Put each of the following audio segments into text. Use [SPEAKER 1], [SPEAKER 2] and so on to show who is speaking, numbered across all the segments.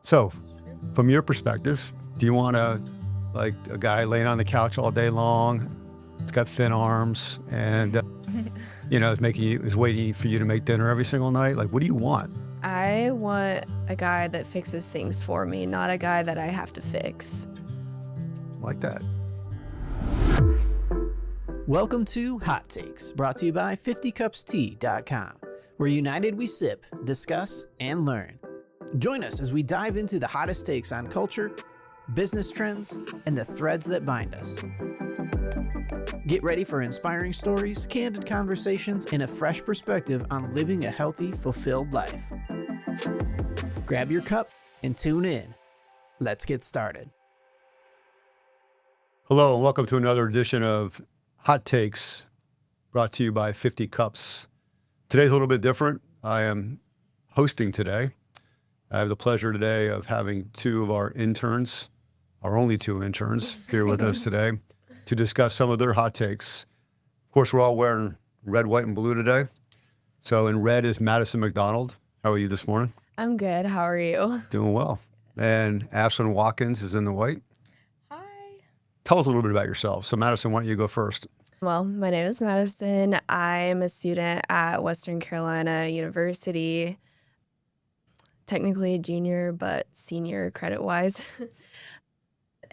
[SPEAKER 1] So, from your perspective, do you want a guy laying on the couch all day long? He's got thin arms and is waiting for you to make dinner every single night. Like, what do you want?
[SPEAKER 2] I want a guy that fixes things for me, not a guy that I have to fix.
[SPEAKER 1] Like that.
[SPEAKER 3] Welcome to Hot Takes, brought to you by 50cupstea.com, where united we sip, discuss, and learn. Join us as we dive into the hottest takes on culture, business trends, and the threads that bind us. Get ready for inspiring stories, candid conversations, and a fresh perspective on living a healthy, fulfilled life. Grab your cup and tune in. Let's get started.
[SPEAKER 1] Hello, and welcome to another edition of Hot Takes, brought to you by 50 Cups. Today's a little bit different. I am hosting today. I have the pleasure today of having two of our interns, our only two interns, here with us today to discuss some of their hot takes. Of course, we're all wearing red, white, and blue today. So in red is Madison MacDonald. How are you this morning?
[SPEAKER 2] I'm good. How are you?
[SPEAKER 1] Doing well. And Ashlyn Watkins is in the white.
[SPEAKER 2] Hi.
[SPEAKER 1] Tell us a little bit about yourself. So Madison, why don't you go first?
[SPEAKER 2] Well, my name is Madison. I'm a student at Western Carolina University. Technically a junior, but senior credit-wise.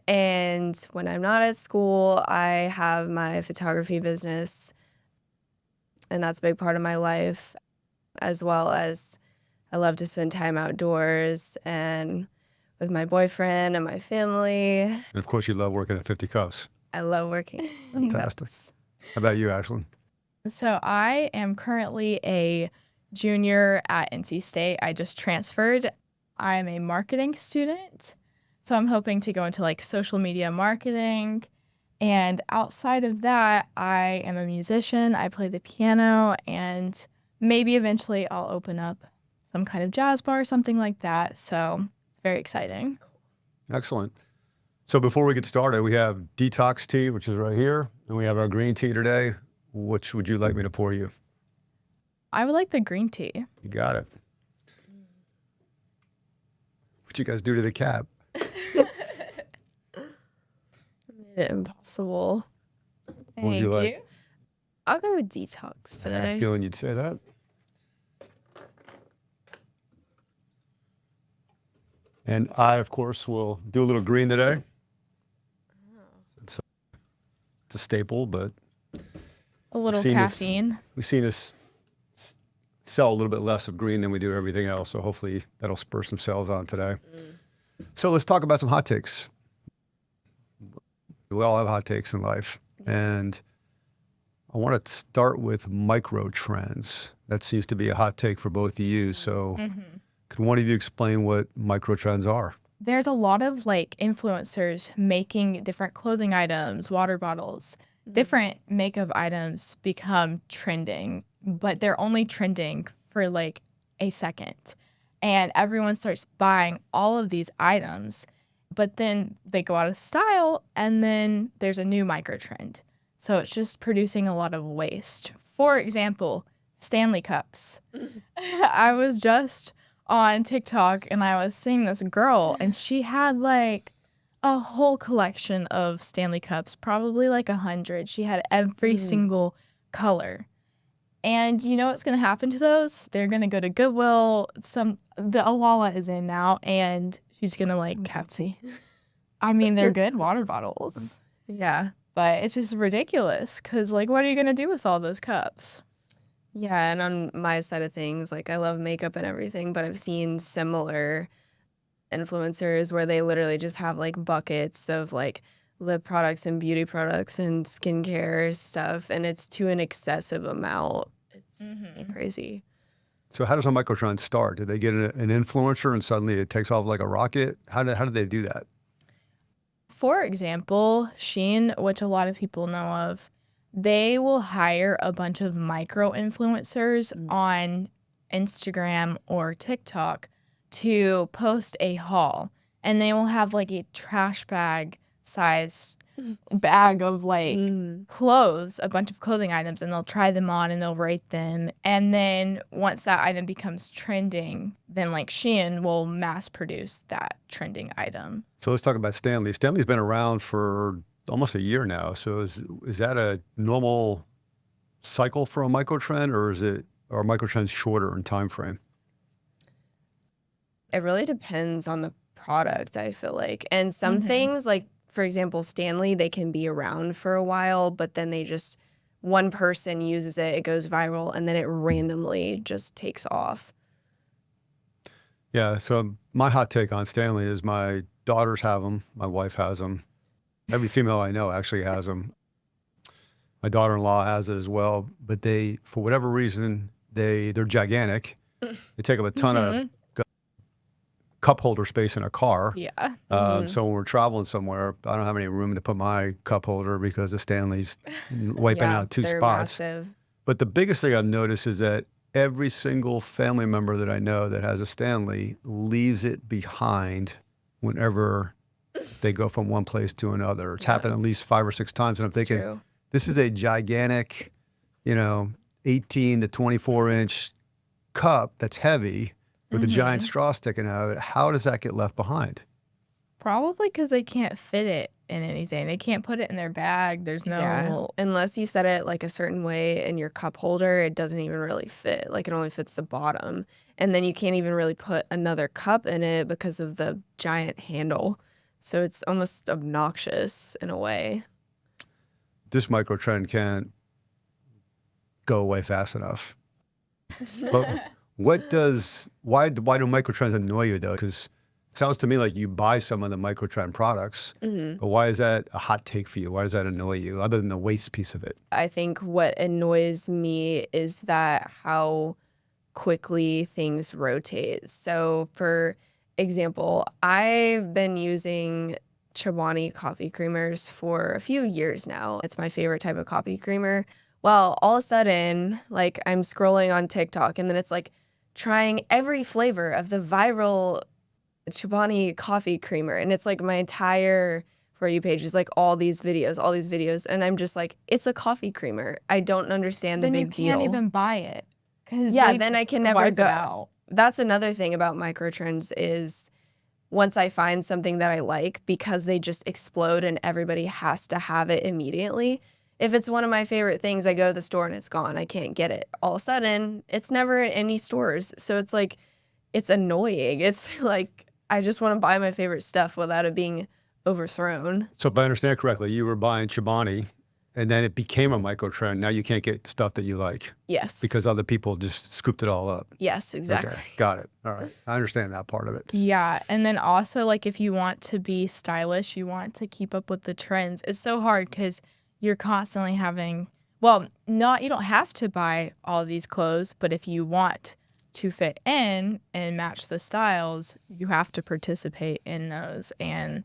[SPEAKER 2] And when I'm not at school, I have my photography business, and that's a big part of my life, as well as I love to spend time outdoors and with my boyfriend and my family.
[SPEAKER 1] And of course, you love working at 50 Cups.
[SPEAKER 2] I love working.
[SPEAKER 1] Fantastic. How about you, Ashlyn?
[SPEAKER 4] So I am currently a junior at NC State. I just transferred. I'm a marketing student. So I'm hoping to go into like social media marketing. And outside of that, I am a musician. I play the piano, and maybe eventually I'll open up some kind of jazz bar or something like that. So it's very exciting.
[SPEAKER 1] Excellent. So before we get started, we have detox tea, which is right here, and we have our green tea today. Which would you like me to pour you?
[SPEAKER 4] I would like the green tea.
[SPEAKER 1] You got it. What you guys do to the cap?
[SPEAKER 2] Made it impossible.
[SPEAKER 1] What would you like?
[SPEAKER 2] I'll go with detox
[SPEAKER 1] I had a
[SPEAKER 2] today.
[SPEAKER 1] feeling you'd say that. And I, of course, will do a little green today. It's a staple, but
[SPEAKER 4] A little
[SPEAKER 1] seen this-
[SPEAKER 4] caffeine.
[SPEAKER 1] we've seen us sell a little bit less of green than we do everything else. So hopefully that'll spur some sales on today. So let's talk about some hot takes. We all have hot takes in life. And I want to start with Microtrends. That seems to be a hot take for both of you. So could one of you explain what Microtrends are?
[SPEAKER 4] There's a lot of like influencers making different clothing items, water bottles, different makeup items become trending, but they're only trending for like a second. And everyone starts buying all of these items, but then they go out of style, and then there's a new microtrend. So it's just producing a lot of waste. For example, Stanley cups. I was just on TikTok and I was seeing this girl, and she had like a whole collection of Stanley cups, probably like 100. She had every single color. And you know what's going to happen to those? They're going to go to Goodwill. The Awala is in now, and she's going to like Catsy. I mean, they're good water bottles.
[SPEAKER 2] Yeah.
[SPEAKER 4] But it's just ridiculous because, like, what are you going to do with all those cups?
[SPEAKER 2] Yeah, and on my side of things, like I love makeup and everything, but I've seen similar influencers where they literally just have like buckets of like lip products and beauty products and skincare stuff, and it's to an excessive amount. It's crazy.
[SPEAKER 1] So how does a microtrend start? Did they get an influencer and suddenly it takes off like a rocket? How did they do that?
[SPEAKER 4] For example, Shein, which a lot of people know of, they will hire a bunch of micro influencers on Instagram or TikTok to post a haul, and they will have like a trash bag size bag of like clothes, a bunch of clothing items, and they'll try them on and they'll rate them. And then once that item becomes trending, then like Shein will mass produce that trending item.
[SPEAKER 1] So let's talk about Stanley. Stanley's been around for almost a year now. So is that a normal cycle for a microtrend, or are microtrends shorter in time frame?
[SPEAKER 2] It really depends on the product, I feel like. And some things, like, for example, Stanley, they can be around for a while, but then one person uses it, it goes viral, and then it randomly just takes off.
[SPEAKER 1] Yeah, so my hot take on Stanley is my daughters have them, my wife has them. Every female I know actually has them. My daughter-in-law has it as well, but they, for whatever reason, they're gigantic. They take up a ton of cup holder space in a car.
[SPEAKER 4] Yeah.
[SPEAKER 1] So when we're traveling somewhere, I don't have any room to put my cup holder because the Stanley's wiping out two
[SPEAKER 2] they're
[SPEAKER 1] spots.
[SPEAKER 2] Massive.
[SPEAKER 1] But the biggest thing I've noticed is that every single family member that I know that has a Stanley leaves it behind whenever they go from one place to another. It's happened at least 5 or 6 times. And I'm thinking,
[SPEAKER 2] True.
[SPEAKER 1] this is a gigantic, 18 to 24 inch cup that's heavy with a giant straw sticking out of it. How does that get left behind?
[SPEAKER 4] Probably because they can't fit it in anything. They can't put it in their bag. There's no.
[SPEAKER 2] Yeah. Unless you set it like a certain way in your cup holder, it doesn't even really fit. Like, it only fits the bottom. And then you can't even really put another cup in it because of the giant handle. So it's almost obnoxious in a way.
[SPEAKER 1] This microtrend can't go away fast enough. But why do microtrends annoy you though? Because it sounds to me like you buy some of the microtrend products, but why is that a hot take for you? Why does that annoy you other than the waste piece of it?
[SPEAKER 2] I think what annoys me is that how quickly things rotate. So for example, I've been using Chobani coffee creamers for a few years now. It's my favorite type of coffee creamer. Well, all of a sudden, like, I'm scrolling on TikTok and then it's like trying every flavor of the viral Chobani coffee creamer. And it's like my entire For You page is like all these videos. And I'm just like, it's a coffee creamer. I don't understand the
[SPEAKER 4] Then you
[SPEAKER 2] big deal.
[SPEAKER 4] can't even buy it.
[SPEAKER 2] Yeah, then I can never
[SPEAKER 4] wipe
[SPEAKER 2] go
[SPEAKER 4] it out.
[SPEAKER 2] That's another thing about microtrends is once I find something that I like, because they just explode and everybody has to have it immediately. If it's one of my favorite things, I go to the store and it's gone. I can't get it. All of a sudden, it's never in any stores. So it's like, it's annoying. It's like, I just want to buy my favorite stuff without it being overthrown.
[SPEAKER 1] So if I understand correctly, you were buying Chobani and then it became a microtrend. Now you can't get stuff that you like
[SPEAKER 2] Yes.
[SPEAKER 1] because other people just scooped it all up.
[SPEAKER 2] Yes, exactly.
[SPEAKER 1] Okay, got it. All right. I understand that part of it.
[SPEAKER 4] Yeah, and then also, like, if you want to be stylish, you want to keep up with the trends. It's so hard because you're constantly having, you don't have to buy all these clothes, but if you want to fit in and match the styles, you have to participate in those. And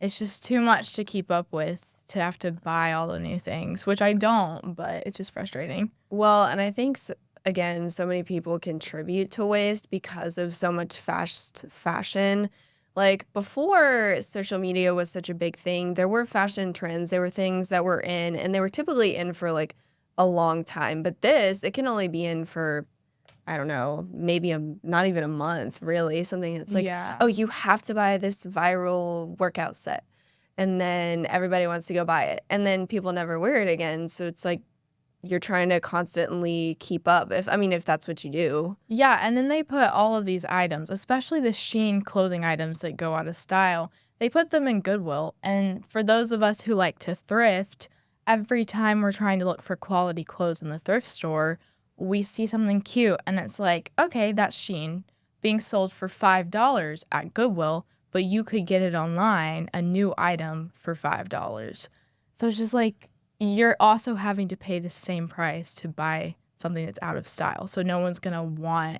[SPEAKER 4] it's just too much to keep up with, to have to buy all the new things, which I don't, but it's just frustrating.
[SPEAKER 2] Well, and I think, again, so many people contribute to waste because of so much fast fashion. Like, before social media was such a big thing, there were fashion trends. There were things that were in, and they were typically in for like a long time. But it can only be in for, I don't know, maybe not even a month, really. Something that's like,
[SPEAKER 4] Yeah.
[SPEAKER 2] oh, you have to buy this viral workout set. And then everybody wants to go buy it. And then people never wear it again. So it's like you're trying to constantly keep up, if that's what you do.
[SPEAKER 4] Yeah, and then they put all of these items, especially the Shein clothing items that go out of style, they put them in Goodwill. And for those of us who like to thrift, every time we're trying to look for quality clothes in the thrift store, we see something cute and it's like, okay, that's Shein being sold for $5 at Goodwill, but you could get it online, a new item, for $5. So it's just like, you're also having to pay the same price to buy something that's out of style. So no one's going to want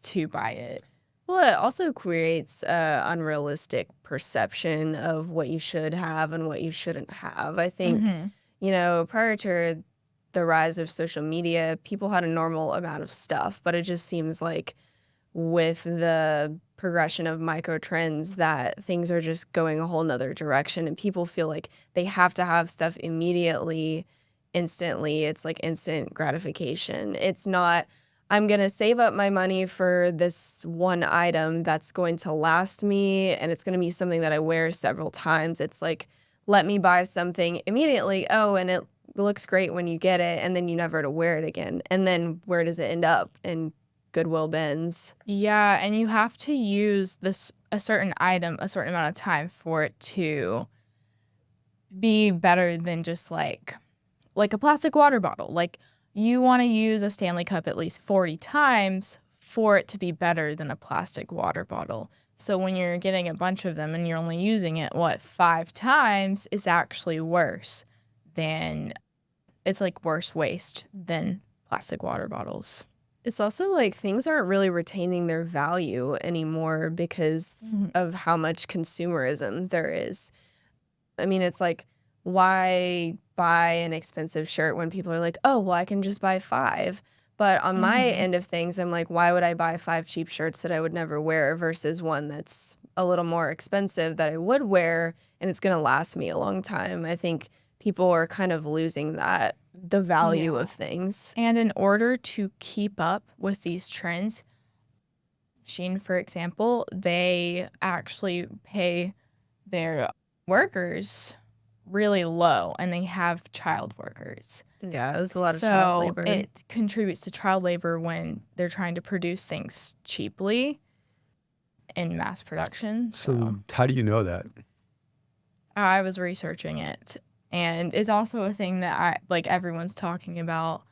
[SPEAKER 4] to buy it.
[SPEAKER 2] Well, it also creates an unrealistic perception of what you should have and what you shouldn't have. I think, prior to the rise of social media, people had a normal amount of stuff, but it just seems like with the progression of microtrends that things are just going a whole nother direction and people feel like they have to have stuff immediately, instantly. It's like instant gratification. It's not, I'm going to save up my money for this one item that's going to last me and it's going to be something that I wear several times. It's like, let me buy something immediately. Oh, and it looks great when you get it, and then you never to wear it again. And then where does it end up? In Goodwill bins.
[SPEAKER 4] Yeah, and you have to use a certain item a certain amount of time for it to be better than just like a plastic water bottle. Like, you want to use a Stanley Cup at least 40 times for it to be better than a plastic water bottle. So when you're getting a bunch of them and you're only using it, 5 times, is actually worse than, it's like worse waste than plastic water bottles.
[SPEAKER 2] It's also like things aren't really retaining their value anymore because of how much consumerism there is. I mean, it's like, why buy an expensive shirt when people are like, oh, well, I can just buy 5. But on my end of things, I'm like, why would I buy 5 cheap shirts that I would never wear versus one that's a little more expensive that I would wear and it's going to last me a long time? I think people are kind of losing the value of things.
[SPEAKER 4] And in order to keep up with these trends, Shein, for example, they actually pay their workers really low, and they have child workers.
[SPEAKER 2] Yeah, it was a lot of child labor.
[SPEAKER 4] It contributes to child labor when they're trying to produce things cheaply in mass production.
[SPEAKER 1] So how do you know that?
[SPEAKER 4] I was researching it, and it's also a thing that everyone's talking about.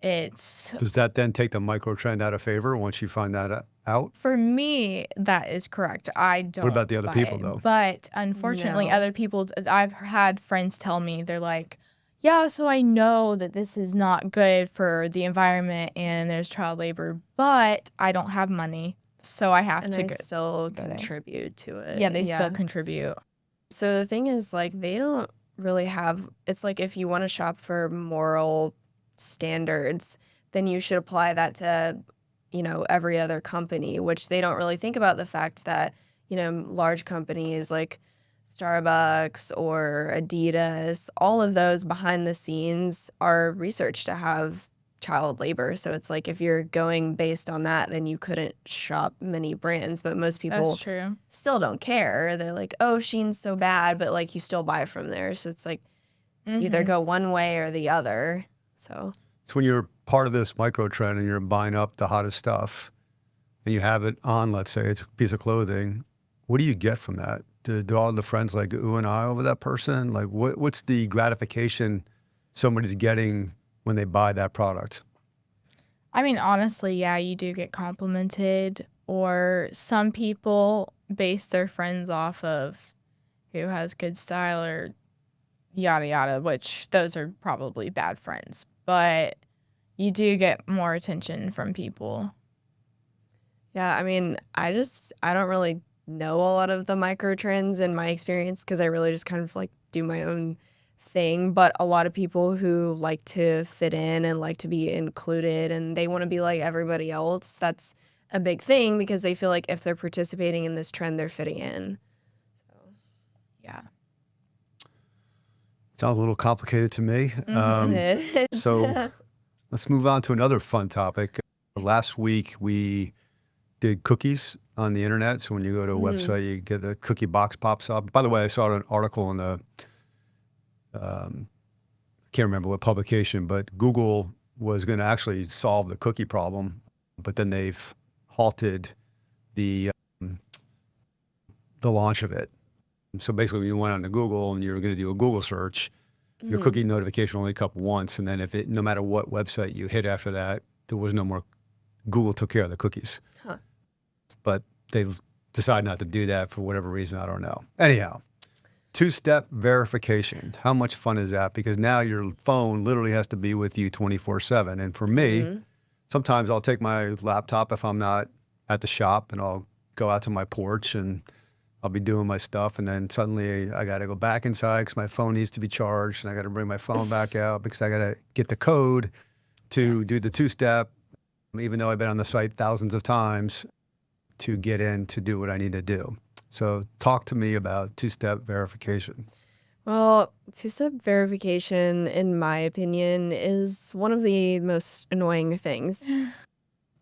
[SPEAKER 1] Does that then take the microtrend out of favor once you find that out?
[SPEAKER 4] For me, that is correct. I don't.
[SPEAKER 1] What about the other
[SPEAKER 4] buy
[SPEAKER 1] people,
[SPEAKER 4] it.
[SPEAKER 1] though?
[SPEAKER 4] But unfortunately,
[SPEAKER 2] No.
[SPEAKER 4] other people, I've had friends tell me, they're like, yeah, so I know that this is not good for the environment and there's child labor, but I don't have money, so I have
[SPEAKER 2] and
[SPEAKER 4] to
[SPEAKER 2] I
[SPEAKER 4] go.
[SPEAKER 2] still contribute to it.
[SPEAKER 4] Yeah, they still contribute.
[SPEAKER 2] So the thing is, like, they don't really have, it's like if you want to shop for moral standards, then you should apply that to, every other company, which they don't really think about the fact that, large companies like Starbucks or Adidas, all of those behind the scenes are researched to have child labor. So it's like if you're going based on that, then you couldn't shop many brands. But most people
[SPEAKER 4] That's true.
[SPEAKER 2] still don't care. They're like, oh, Shein's so bad, but like you still buy from there. So it's like either go one way or the other. So
[SPEAKER 1] when you're part of this micro trend and you're buying up the hottest stuff and you have it on, let's say it's a piece of clothing, what do you get from that? Do all the friends like ooh and ah over that person? Like what's the gratification somebody's getting when they buy that product?
[SPEAKER 4] I mean, honestly, yeah, you do get complimented, or some people base their friends off of who has good style or yada yada, which those are probably bad friends, but you do get more attention from people.
[SPEAKER 2] yeah, I mean, I don't really know a lot of the micro trends in my experience because I really just kind of like do my own thing. But a lot of people who like to fit in and like to be included and they want to be like everybody else, that's a big thing because they feel like if they're participating in this trend, they're fitting in. So,
[SPEAKER 4] Yeah.
[SPEAKER 1] Sounds a little complicated to me. So let's move on to another fun topic. Last week we did cookies on the internet. So when you go to a website, you get the cookie box pops up. By the way, I saw an article in the, can't remember what publication, but Google was going to actually solve the cookie problem, but then they've halted the launch of it. So basically, when you went onto Google and you were going to do a Google search, your cookie notification only come once, and then no matter what website you hit after that, there was no more. Google took care of the cookies.
[SPEAKER 2] Huh.
[SPEAKER 1] But they've decided not to do that for whatever reason. I don't know. Anyhow, two-step verification. How much fun is that? Because now your phone literally has to be with you 24/7. And for me, sometimes I'll take my laptop if I'm not at the shop, and I'll go out to my porch and I'll be doing my stuff. And then suddenly I got to go back inside because my phone needs to be charged, and I got to bring my phone back out because I got to get the code to do the two-step. even though I've been on the site thousands of times, to get in to do what I need to do. So talk to me about two-step verification.
[SPEAKER 2] Well, two-step verification, in my opinion, is one of the most annoying things.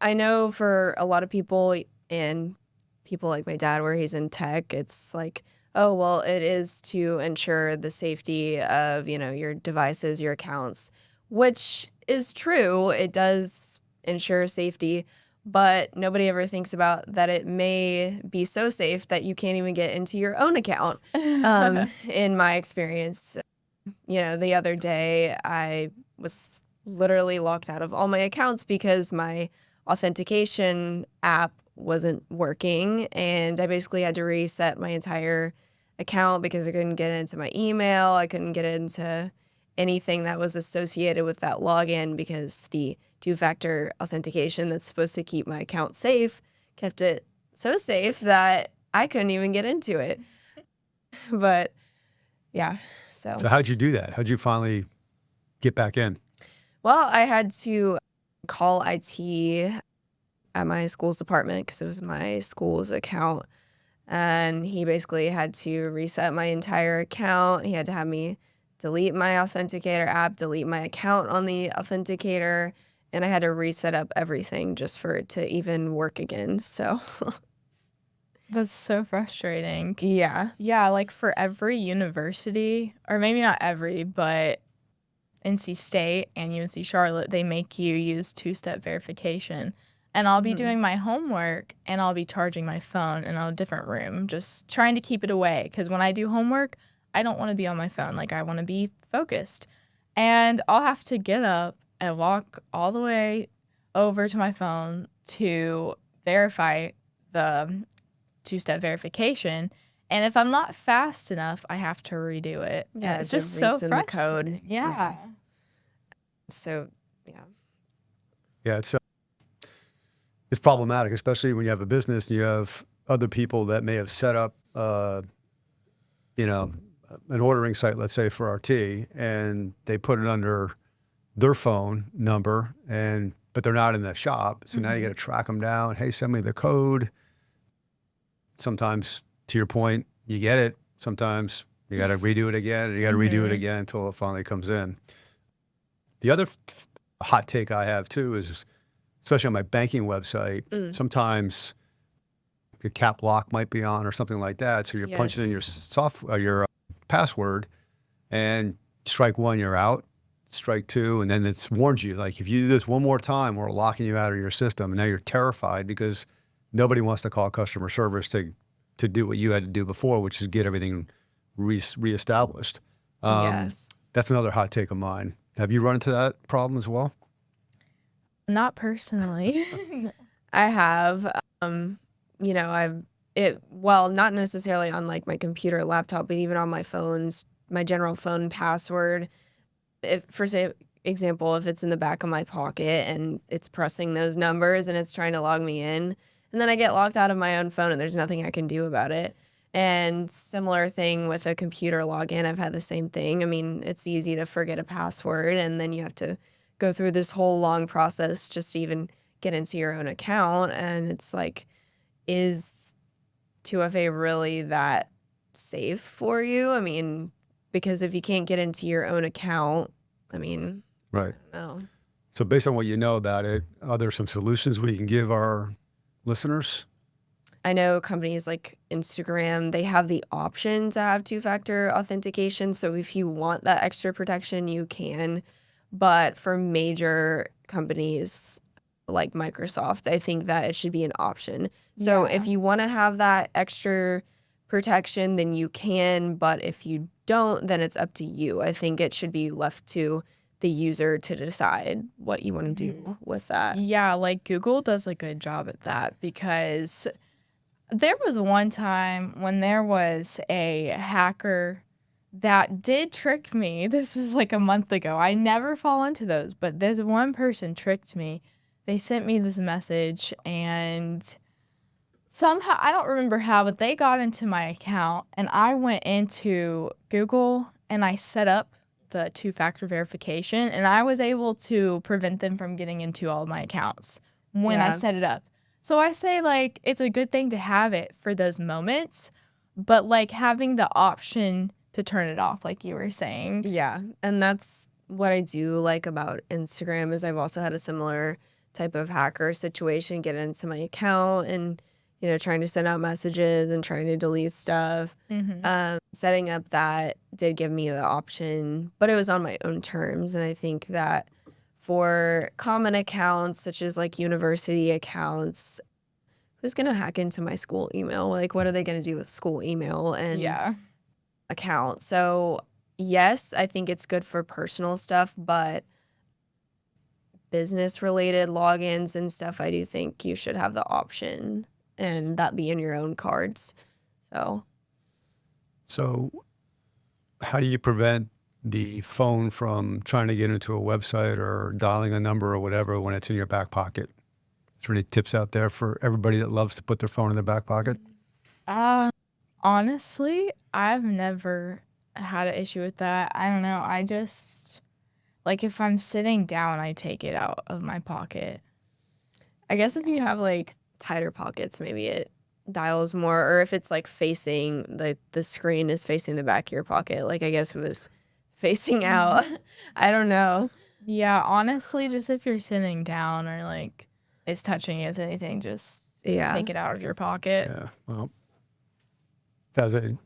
[SPEAKER 2] I know for a lot of people and people like my dad, where he's in tech, it's like, oh, well, it is to ensure the safety of, your devices, your accounts, which is true. It does ensure safety, but nobody ever thinks about that it may be so safe that you can't even get into your own account. In my experience, the other day I was literally locked out of all my accounts because my authentication app wasn't working, and I basically had to reset my entire account because I couldn't get into my email. I couldn't get into anything that was associated with that login because the two-factor authentication that's supposed to keep my account safe kept it so safe that I couldn't even get into it. But yeah,
[SPEAKER 1] So how'd you do that? How'd you finally get back in?
[SPEAKER 2] well, I had to call IT at my school's department because it was my school's account. And he basically had to reset my entire account. He had to have me delete my authenticator app, delete my account on the authenticator, and I had to reset up everything just for it to even work again. So
[SPEAKER 4] That's so frustrating.
[SPEAKER 2] yeah.
[SPEAKER 4] Yeah, like for every university, or maybe not every, but NC State and UNC Charlotte, they make you use two-step verification. And I'll be doing my homework and I'll be charging my phone in a different room, just trying to keep it away. Because when I do homework, I don't want to be on my phone. Like, I want to be focused. And I'll have to get up and walk all the way over to my phone to verify the two-step verification. And if I'm not fast enough, I have to redo it.
[SPEAKER 2] Yeah,
[SPEAKER 4] And it's
[SPEAKER 2] to
[SPEAKER 4] just so
[SPEAKER 2] resend the code.
[SPEAKER 4] frustrating. Yeah.
[SPEAKER 2] So yeah.
[SPEAKER 1] Yeah, it's problematic, especially when you have a business and you have other people that may have set up, an ordering site, let's say for our tea, and they put it under their phone number, but they're not in the shop. So now you got to track them down. Hey, send me the code. Sometimes, to your point, you get it. Sometimes you got to redo it again, and you got to redo it again until it finally comes in. The other hot take I have too is, especially on my banking website, sometimes your cap lock might be on or something like that. So you're punching in your password, and strike one, you're out. Strike two, and then it warns you, like, if you do this one more time, we're locking you out of your system. And now you're terrified because nobody wants to call customer service to do what you had to do before, which is get everything reestablished.
[SPEAKER 2] Yes.
[SPEAKER 1] That's another hot take of mine. Have you run into that problem as well?
[SPEAKER 4] Not personally.
[SPEAKER 2] I have, not necessarily on like my computer or laptop, but even on my phones, my general phone password. If, for example, if it's in the back of my pocket and it's pressing those numbers and it's trying to log me in, and then I get locked out of my own phone and there's nothing I can do about it. And similar thing with a computer login, I've had the same thing. I mean, it's easy to forget a password, and then you have to go through this whole long process just to even get into your own account. And it's like, is 2FA really that safe for you? I mean, because if you can't get into your own account, I mean,
[SPEAKER 1] Right.
[SPEAKER 2] no.
[SPEAKER 1] So based on what you know about it, are there some solutions we can give our listeners?
[SPEAKER 2] I know companies like Instagram, they have the option to have two-factor authentication. So if you want that extra protection, you can. But for major companies like Microsoft, I think that it should be an option. So if you want to have that extra protection, then you can. But if you don't, then it's up to you. I think it should be left to the user to decide what you want to do with that.
[SPEAKER 4] Yeah, like Google does a good job at that, because there was one time when there was a hacker that did trick me. This was like a month ago. I never fall into those, but this one person tricked me. They sent me this message, and somehow, I don't remember how, but they got into my account, and I went into Google and I set up the two-factor verification, and I was able to prevent them from getting into all of my accounts when I
[SPEAKER 2] Yeah.
[SPEAKER 4] set it up. So I say, like, it's a good thing to have it for those moments, but, like, having the option to turn it off, like you were saying.
[SPEAKER 2] Yeah, and that's what I do like about Instagram is I've also had a similar type of hacker situation get into my account and trying to send out messages and trying to delete stuff. Setting up that did give me the option, but it was on my own terms. And I think that for common accounts such as like university accounts, who's gonna hack into my school email? Like, what are they gonna do with school email and
[SPEAKER 4] Yeah.
[SPEAKER 2] account? So yes, I think it's good for personal stuff, but business related logins and stuff, I do think you should have the option and that be in your own cards.
[SPEAKER 1] So how do you prevent the phone from trying to get into a website or dialing a number or whatever when it's in your back pocket? Is there any tips out there for everybody that loves to put their phone in their back pocket?
[SPEAKER 4] Honestly, I've never had an issue with that. I don't know. I just, like, if I'm sitting down, I take it out of my pocket.
[SPEAKER 2] I guess if you have like tighter pockets, maybe it dials more, or if it's like facing the screen is facing the back of your pocket. Like, I guess if it was facing out, I don't know.
[SPEAKER 4] Yeah, honestly, just if you're sitting down or, like, it's touching as anything, just
[SPEAKER 2] Yeah.
[SPEAKER 4] take it out of your pocket.
[SPEAKER 1] Yeah. Well, as a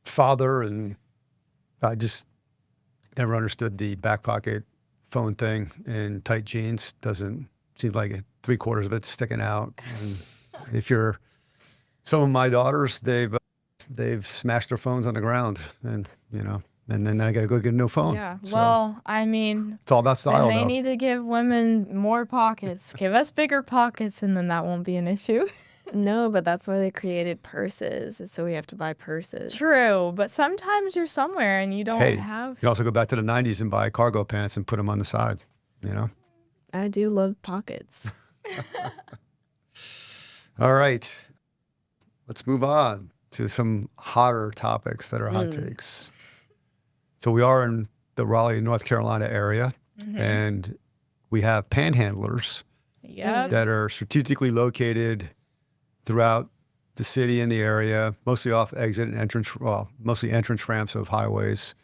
[SPEAKER 1] father, and I just never understood the back pocket phone thing in tight jeans. Doesn't seem like it, 3/4 of it's sticking out. And if you're some of my daughters, they've smashed their phones on the ground, and and then I got to go get a new phone.
[SPEAKER 4] Yeah.
[SPEAKER 1] So
[SPEAKER 4] Well, I mean,
[SPEAKER 1] it's all about
[SPEAKER 4] then
[SPEAKER 1] style,
[SPEAKER 4] they
[SPEAKER 1] though.
[SPEAKER 4] need to give women more pockets. Give us bigger pockets, and then that won't be an issue.
[SPEAKER 2] No, but that's why they created purses. So we have to buy purses.
[SPEAKER 4] True, but sometimes you're somewhere and you don't
[SPEAKER 1] Hey,
[SPEAKER 4] have.
[SPEAKER 1] you can also go back to the 90s and buy cargo pants and put them on the side.
[SPEAKER 2] I do love pockets.
[SPEAKER 1] All right. Let's move on to some hotter topics that are hot takes. So we are in the Raleigh, North Carolina area, and we have panhandlers
[SPEAKER 4] Yep.
[SPEAKER 1] that are strategically located throughout the city and the area, mostly off exit and entrance, well, mostly entrance ramps of highways,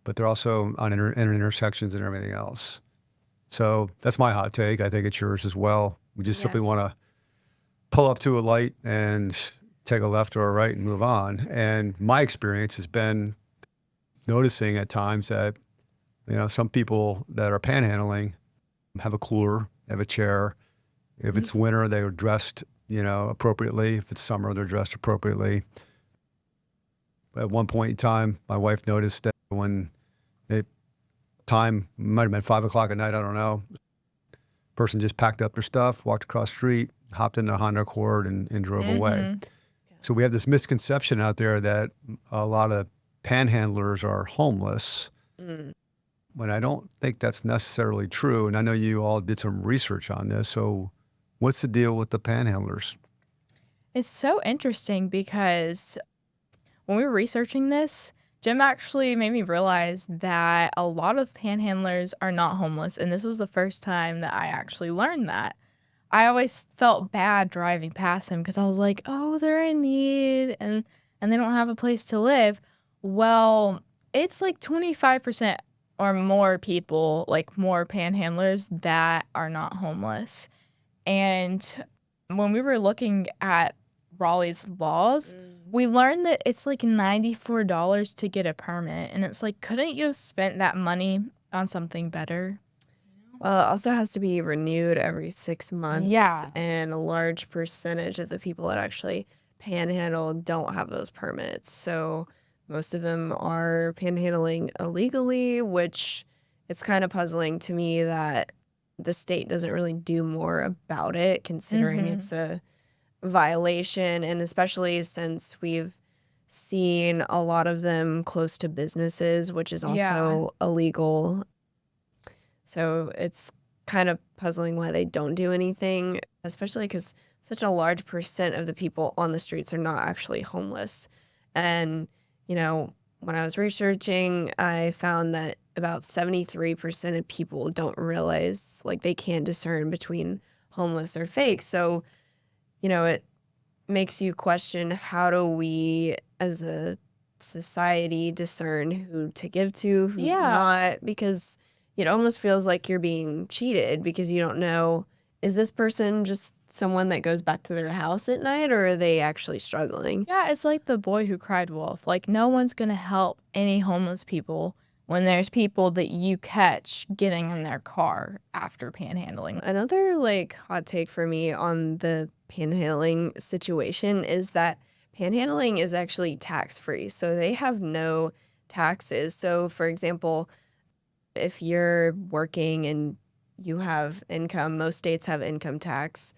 [SPEAKER 1] but they're also on intersections and everything else. So that's my hot take. I think it's yours as well. We just simply
[SPEAKER 2] Yes.
[SPEAKER 1] want to pull up to a light and take a left or a right and move on. And my experience has been noticing at times that, some people that are panhandling have a cooler, have a chair. If it's winter, they are dressed, appropriately. If it's summer, they're dressed appropriately. At one point in time, my wife noticed that when time might have been 5 o'clock at night, I don't know, person just packed up their stuff, walked across the street, hopped in their Honda Accord and drove away. So we have this misconception out there that a lot of panhandlers are homeless, when I don't think that's necessarily true. And I know you all did some research on this. So what's the deal with the panhandlers?
[SPEAKER 4] It's so interesting because when we were researching this, Jim actually made me realize that a lot of panhandlers are not homeless. And this was the first time that I actually learned that. I always felt bad driving past them because I was like, oh, they're in need and they don't have a place to live. Well, it's like 25% or more people, like more panhandlers that are not homeless. And when we were looking at Raleigh's laws, we learned that it's like $94 to get a permit. And it's like, couldn't you have spent that money on something better?
[SPEAKER 2] Well, it also has to be renewed every 6 months.
[SPEAKER 4] Yeah.
[SPEAKER 2] And a large percentage of the people that actually panhandle don't have those permits. So most of them are panhandling illegally, which it's kind of puzzling to me that the state doesn't really do more about it, considering it's a violation. And especially since we've seen a lot of them close to businesses, which is also illegal. So it's kind of puzzling why they don't do anything, especially because such a large percent of the people on the streets are not actually homeless. And, when I was researching, I found that about 73% of people don't realize, like, they can't discern between homeless or fake. So, it makes you question, how do we as a society discern who to give to, who
[SPEAKER 4] Yeah.
[SPEAKER 2] not? Because it almost feels like you're being cheated because you don't know, is this person just someone that goes back to their house at night, or are they actually struggling?
[SPEAKER 4] Yeah, it's like the boy who cried wolf. Like, no one's going to help any homeless people when there's people that you catch getting in their car after panhandling.
[SPEAKER 2] Another like hot take for me on the panhandling situation is that panhandling is actually tax free. So they have no taxes. So for example, if you're working and you have income, most states have income tax.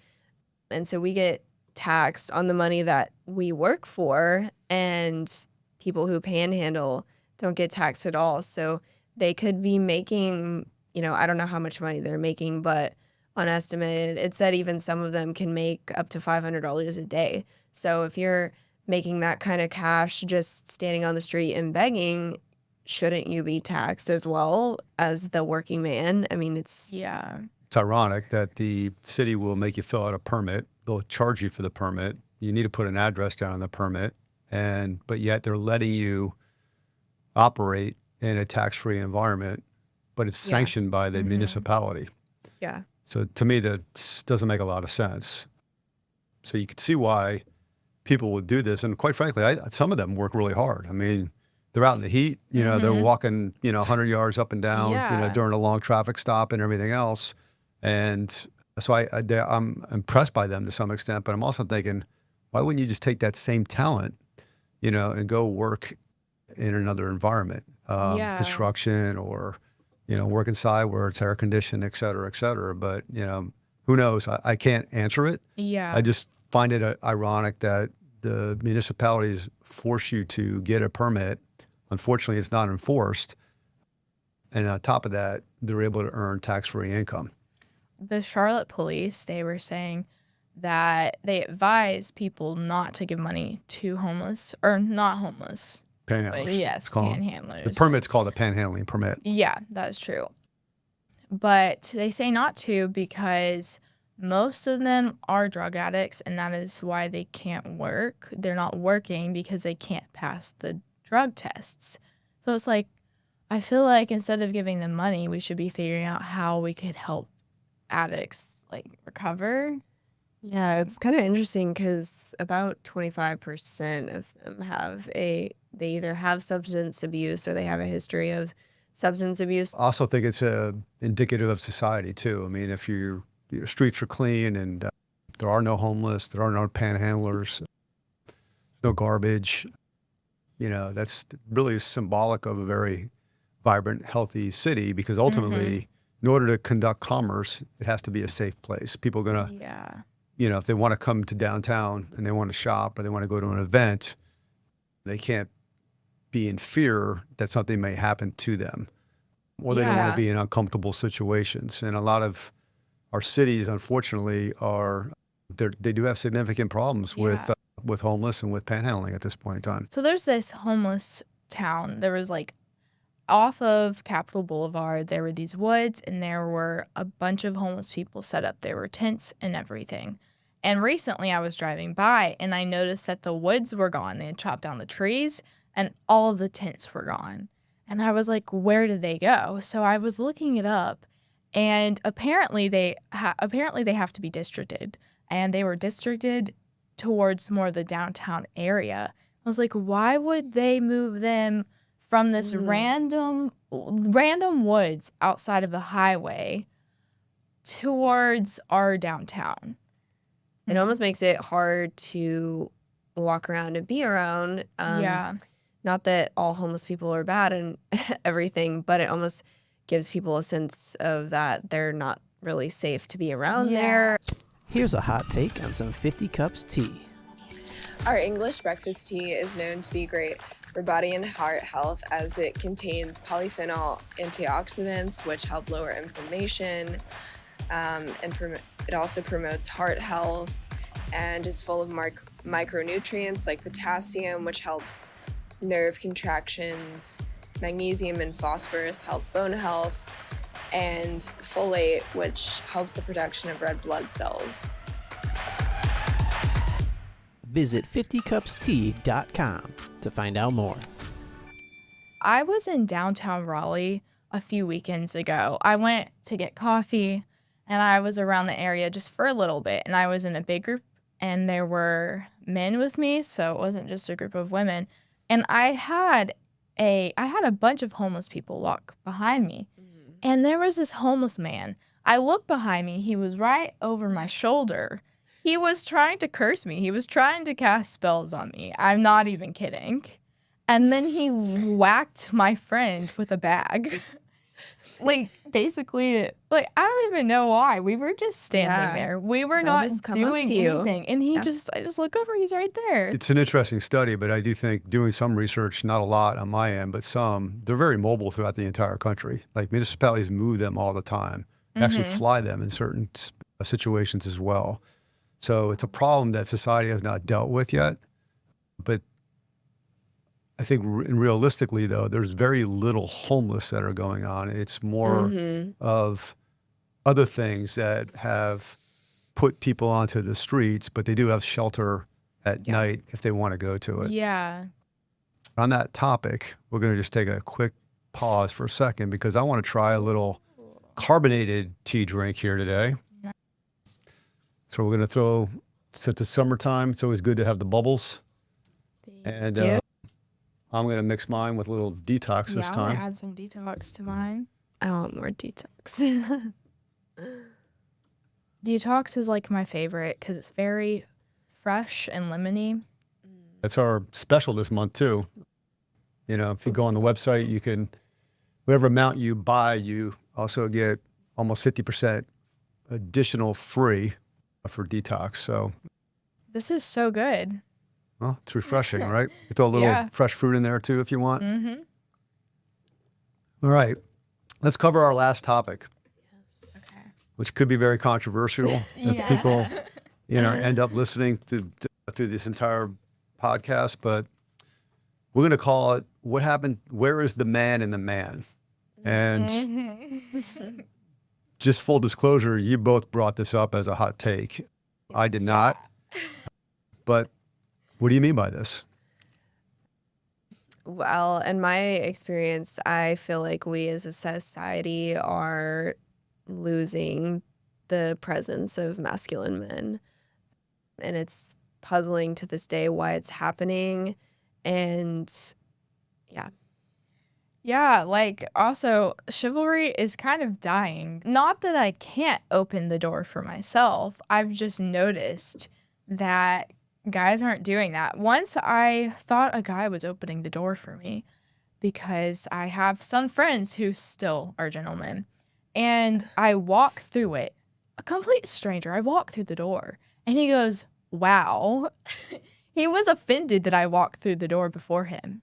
[SPEAKER 2] And so we get taxed on the money that we work for, and people who panhandle don't get taxed at all. So they could be making, I don't know how much money they're making, but unestimated, it said even some of them can make up to $500 a day. So if you're making that kind of cash just standing on the street and begging, shouldn't you be taxed as well as the working man? I mean,
[SPEAKER 4] Yeah.
[SPEAKER 1] It's ironic that the city will make you fill out a permit. They'll charge you for the permit. You need to put an address down on the permit, but yet they're letting you operate in a tax-free environment, but it's
[SPEAKER 2] Yeah.
[SPEAKER 1] sanctioned by the municipality.
[SPEAKER 2] yeah.
[SPEAKER 1] So to me, that doesn't make a lot of sense. So you can see why people would do this, and quite frankly, some of them work really hard. I mean, they're out in the heat. They're walking 100 yards up and down.
[SPEAKER 4] Yeah.
[SPEAKER 1] During a long traffic stop and everything else. And so I'm impressed by them to some extent, but I'm also thinking, why wouldn't you just take that same talent, and go work in another environment,
[SPEAKER 4] Yeah.
[SPEAKER 1] construction, or, work inside where it's air conditioned, et cetera, et cetera. But, who knows? I can't answer it.
[SPEAKER 4] Yeah.
[SPEAKER 1] I just find it ironic that the municipalities force you to get a permit. Unfortunately, it's not enforced. And on top of that, they're able to earn tax-free income.
[SPEAKER 4] The Charlotte police, they were saying that they advise people not to give money to homeless or not homeless.
[SPEAKER 1] Panhandlers.
[SPEAKER 4] Yes,
[SPEAKER 1] it's called.
[SPEAKER 4] panhandlers.
[SPEAKER 1] The permit's called a panhandling permit.
[SPEAKER 4] Yeah, that's true. But they say not to because most of them are drug addicts, and that is why they can't work. They're not working because they can't pass the drug tests. So it's like, I feel like instead of giving them money, we should be figuring out how we could help addicts recover.
[SPEAKER 2] Yeah, it's kind of interesting because about 25% of them they either have substance abuse or they have a history of substance abuse.
[SPEAKER 1] I also think it's indicative of society too. I mean, if your streets are clean and there are no homeless, there are no panhandlers, no garbage, that's really symbolic of a very vibrant, healthy city, because ultimately, in order to conduct commerce, it has to be a safe place. People are going to,
[SPEAKER 4] Yeah.
[SPEAKER 1] if they want to come to downtown and they want to shop or they want to go to an event, they can't be in fear that something may happen to them, or they don't want
[SPEAKER 4] Yeah.
[SPEAKER 1] to be in uncomfortable situations. And a lot of our cities, unfortunately, they do have significant problems with homeless and with panhandling at this point in time.
[SPEAKER 4] So there's this homeless town. There was off of Capitol Boulevard, there were these woods, and there were a bunch of homeless people set up. There were tents and everything. And recently I was driving by, and I noticed that the woods were gone. They had chopped down the trees, and all of the tents were gone. And I was like, where did they go? So I was looking it up, and apparently they have to be districted. And they were districted towards more of the downtown area. I was like, why would they move them from this random woods outside of the highway towards our downtown?
[SPEAKER 2] It almost makes it hard to walk around and be around.
[SPEAKER 4] Yeah.
[SPEAKER 2] Not that all homeless people are bad and everything, but it almost gives people a sense of that they're not really safe to be around there.
[SPEAKER 3] Here's a hot take on some 50 Cups tea.
[SPEAKER 5] Our English breakfast tea is known to be great for body and heart health, as it contains polyphenol antioxidants, which help lower inflammation, it also promotes heart health, and is full of micronutrients like potassium, which helps nerve contractions. Magnesium and phosphorus help bone health, and folate, which helps the production of red blood cells.
[SPEAKER 3] Visit 50cupstea.com to find out more.
[SPEAKER 4] I was in downtown Raleigh a few weekends ago. I went to get coffee and I was around the area just for a little bit, and I was in a big group and there were men with me, so it wasn't just a group of women. And I had a bunch of homeless people walk behind me. And there was this homeless man. I looked behind me. He was right over my shoulder. He was trying to curse me. He was trying to cast spells on me. I'm not even kidding. And then he whacked my friend with a bag. Like, basically, like, I don't even know why. We were just standing there. We were
[SPEAKER 2] They'll
[SPEAKER 4] not
[SPEAKER 2] just come up
[SPEAKER 4] doing
[SPEAKER 2] to you.
[SPEAKER 4] anything. And I just look over. He's right there.
[SPEAKER 1] It's an interesting study, but I do think doing some research, not a lot on my end, but some, they're very mobile throughout the entire country. Like municipalities move them all the time, actually fly them in certain situations as well. So it's a problem that society has not dealt with yet. But I think realistically, though, there's very little homeless that are going on. It's more of other things that have put people onto the streets, but they do have shelter at night if they want to go to it.
[SPEAKER 4] Yeah.
[SPEAKER 1] On that topic, we're going to just take a quick pause for a second because I want to try a little carbonated tea drink here today. So we're going to throw, since it's summertime, it's always good to have the bubbles. And I'm going to mix mine with a little detox this
[SPEAKER 4] I'm
[SPEAKER 1] time.
[SPEAKER 4] gonna add some detox to mine.
[SPEAKER 2] I want more detox.
[SPEAKER 4] Detox is like my favorite because it's very fresh and lemony.
[SPEAKER 1] That's our special this month too. You know, if you go on the website, you can, whatever amount you buy, you also get almost 50% additional free for detox. So,
[SPEAKER 4] This is so good.
[SPEAKER 1] well, it's refreshing, right? You throw a little fresh fruit in there too if you want.
[SPEAKER 4] Mm-hmm.
[SPEAKER 1] All right, let's cover our last topic,
[SPEAKER 4] Okay.
[SPEAKER 1] which could be very controversial. If people, end up listening to through this entire podcast, but we're going to call it "What Happened? Where is the man in the man?" And just full disclosure, you both brought this up as a hot take. I did not. But what do you mean by this?
[SPEAKER 2] Well, in my experience, I feel like we as a society are losing the presence of masculine men. And it's puzzling to this day why it's happening. And
[SPEAKER 4] Yeah, like also chivalry is kind of dying. Not that I can't open the door for myself. I've just noticed that guys aren't doing that. Once I thought a guy was opening the door for me because I have some friends who still are gentlemen. And I walk through it. A complete stranger. I walk through the door and he goes, "Wow." He was offended that I walked through the door before him.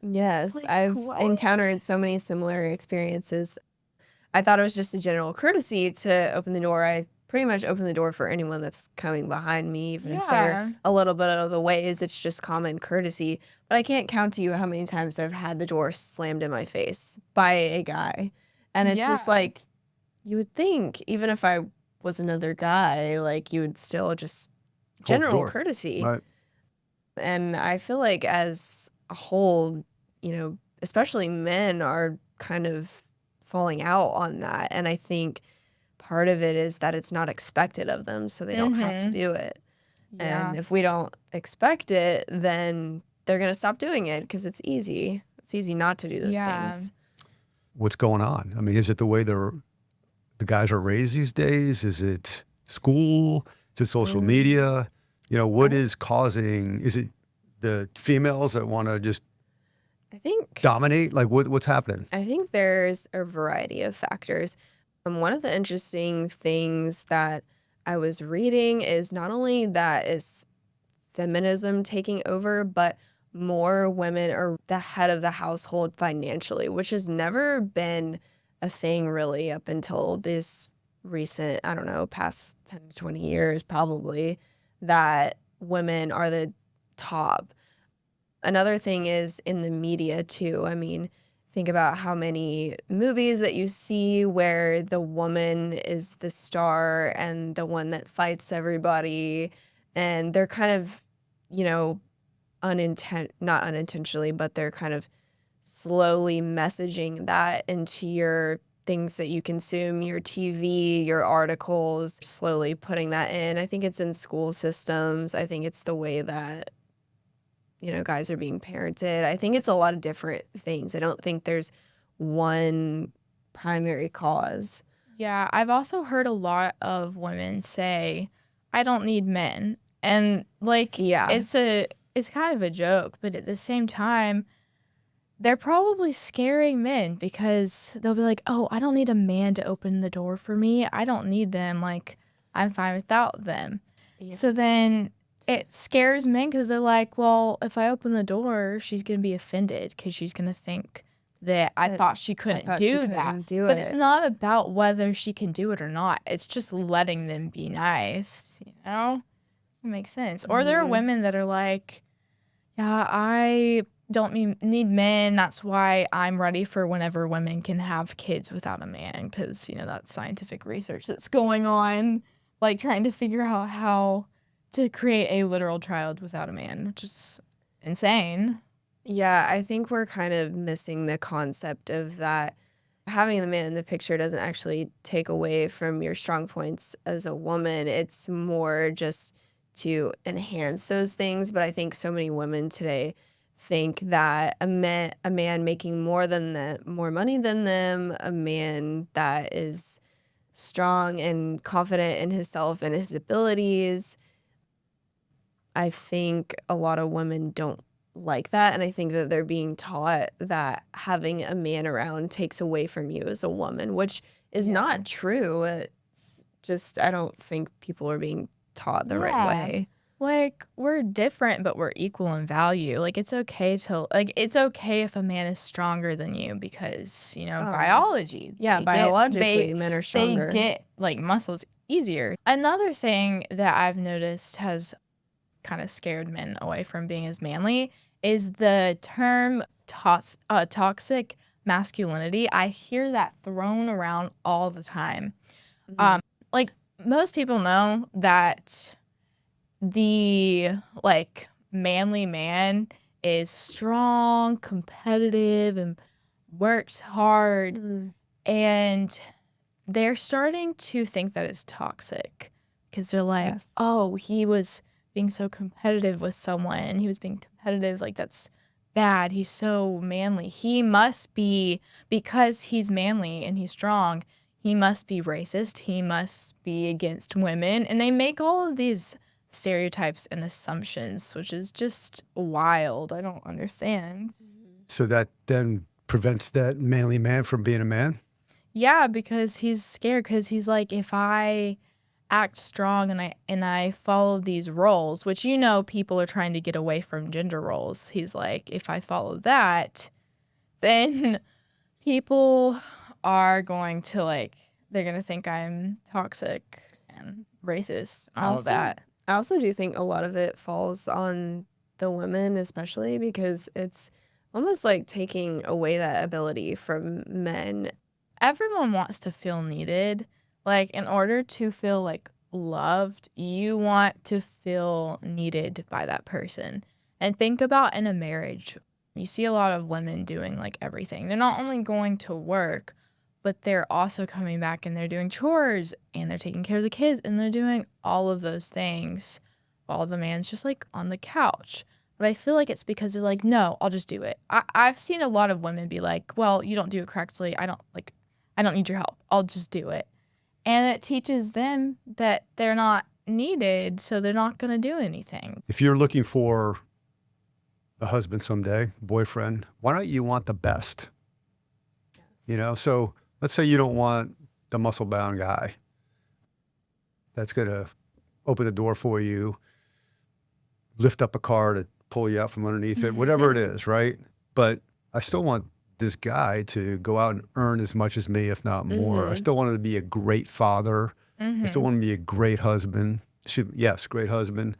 [SPEAKER 2] yes,
[SPEAKER 4] Like,
[SPEAKER 2] I've
[SPEAKER 4] what?
[SPEAKER 2] encountered so many similar experiences. I thought it was just a general courtesy to open the door. I pretty much open the door for anyone that's coming behind me, even if they're a little bit out of the way. It's just common courtesy. But I can't count to you how many times I've had the door slammed in my face by a guy. And it's just
[SPEAKER 4] Yeah.
[SPEAKER 2] like, you would think, even if I was another guy, like you would still just
[SPEAKER 1] Hold the
[SPEAKER 2] general
[SPEAKER 1] door.
[SPEAKER 2] courtesy.
[SPEAKER 1] Right.
[SPEAKER 2] And I feel like as a whole, especially men are kind of falling out on that. And I think part of it is that it's not expected of them, so they don't have to do it.
[SPEAKER 4] Yeah.
[SPEAKER 2] And if we don't expect it, then they're going to stop doing it because it's easy. It's easy not to do those things.
[SPEAKER 1] What's going on? I mean, is it the way the guys are raised these days? Is it school? Is it social media? What is causing, is it the females that want to just
[SPEAKER 2] I think
[SPEAKER 1] dominate? Like what's happening?
[SPEAKER 2] I think there's a variety of factors. One of the interesting things that I was reading is not only that is feminism taking over, but more women are the head of the household financially, which has never been a thing really up until this recent, I don't know, past 10 to 20 years probably, that women are the top. Another thing is in the media too. I mean, think about how many movies that you see where the woman is the star and the one that fights everybody, and they're kind of, you know, not unintentionally, but they're kind of slowly messaging that into your things that you consume, your TV, your articles, slowly putting that in. I think it's in school systems. I think it's the way that, you know, guys are being parented. I think it's a lot of different things. I don't think there's one primary cause.
[SPEAKER 4] Yeah, I've also heard a lot of women say, I don't need men. And like,
[SPEAKER 2] Yeah.
[SPEAKER 4] it's kind of a joke, but at the same time, they're probably scaring men because they'll be like, oh, I don't need a man to open the door for me. I don't need them. Like, I'm fine without them. So then it scares men because they're like, well, if I open the door, she's going to be offended because she's going to think that I thought she couldn't do that. But it's not about whether she can do it or not. It's just letting them be nice, you know? It makes sense. Or there are women that are like, yeah, I don't need men. That's why I'm ready for whenever women can have kids without a man, because, you know, that's scientific research that's going on, like trying to figure out how to create a literal child without a man, which is insane.
[SPEAKER 2] Yeah, I think we're kind of missing the concept of that. Having the man in the picture doesn't actually take away from your strong points as a woman. It's more just to enhance those things. But I think so many women today think that a man making more money than them, a man that is strong and confident in himself and his abilities. I think a lot of women don't like that, and I think that they're being taught that having a man around takes away from you as a woman, which is not true. It's just, I don't think people are being taught the right way.
[SPEAKER 4] Like, we're different, but we're equal in value. Like, it's okay if a man is stronger than you because, you know, biology.
[SPEAKER 2] Yeah, biologically, men are stronger.
[SPEAKER 4] They get, like, muscles easier. Another thing that I've noticed has kind of scared men away from being as manly is the term toxic masculinity. I hear that thrown around all the time. Like, most people know that the, like, manly man is strong, competitive, and works hard. And they're starting to think that it's toxic because they're like, oh, he was being so competitive with someone. He was being competitive. Like, that's bad. He's so manly. He must be, because he's manly and he's strong, he must be racist. He must be against women. And they make all of these stereotypes and assumptions, which is just wild. I don't understand.
[SPEAKER 1] So that then prevents that manly man from being a man?
[SPEAKER 4] Yeah, because he's scared, because he's like, if I act strong and I follow these roles, which, you know, people are trying to get away from gender roles. He's like, if I follow that, then people are going to, like, they're going to think I'm toxic and racist and all of that.
[SPEAKER 2] I also do think a lot of it falls on the women, especially because it's almost like taking away that ability from men.
[SPEAKER 4] Everyone wants to feel needed. Like, in order to feel, like, loved, you want to feel needed by that person. And think about in a marriage, you see a lot of women doing, like, everything. They're not only going to work, but they're also coming back and they're doing chores and they're taking care of the kids and they're doing all of those things while the man's just, like, on the couch. But I feel like it's because they're like, no, I'll just do it. I've seen a lot of women be like, well, you don't do it correctly. I don't need your help. I'll just do it. And it teaches them that they're not needed, so they're not going to do anything.
[SPEAKER 1] If you're looking for a husband someday, boyfriend, why don't you want the best? You know, so let's say you don't want the muscle-bound guy that's going to open the door for you, lift up a car to pull you out from underneath it, whatever it is, right? But I still want this guy to go out and earn as much as me, if not more. I still want him to be a great father. I still want him to be a great husband. Yes, great husband.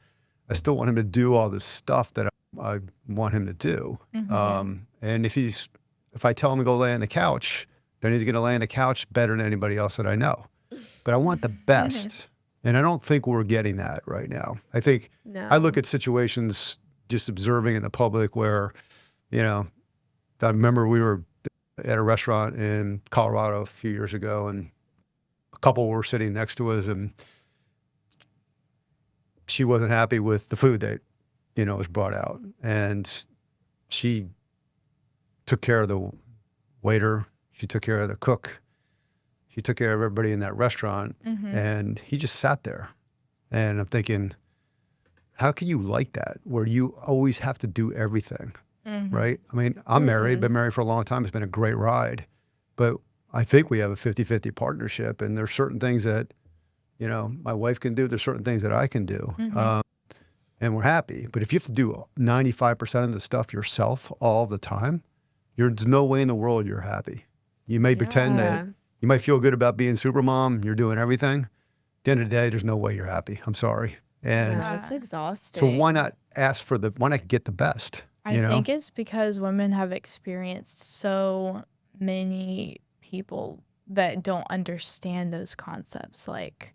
[SPEAKER 1] I still want him to do all this stuff that I want him to do.
[SPEAKER 4] Mm-hmm.
[SPEAKER 1] And if I tell him to go lay on the couch, then he's going to lay on the couch better than anybody else that I know. But I want the best. And I don't think we're getting that right now. I think
[SPEAKER 2] No.
[SPEAKER 1] I look at situations just observing in the public where, I remember we were at a restaurant in Colorado a few years ago, and a couple were sitting next to us, and she wasn't happy with the food that, was brought out. And she took care of the waiter. She took care of the cook. She took care of everybody in that restaurant. And he just sat there. And I'm thinking, how can you like that, where you always have to do everything, right? I mean, I'm married, been married for a long time. It's been a great ride. But I think we have a 50-50 partnership. And there's certain things that, my wife can do. There's certain things that I can do. And we're happy. But if you have to do 95% of the stuff yourself all the time, there's no way in the world you're happy. You may pretend that you might feel good about being supermom. You're doing everything. At the end of the day, there's no way you're happy. I'm sorry. And
[SPEAKER 2] It's exhausting.
[SPEAKER 1] so why not why not get the best?
[SPEAKER 4] I think it's because women have experienced so many people that don't understand those concepts. Like,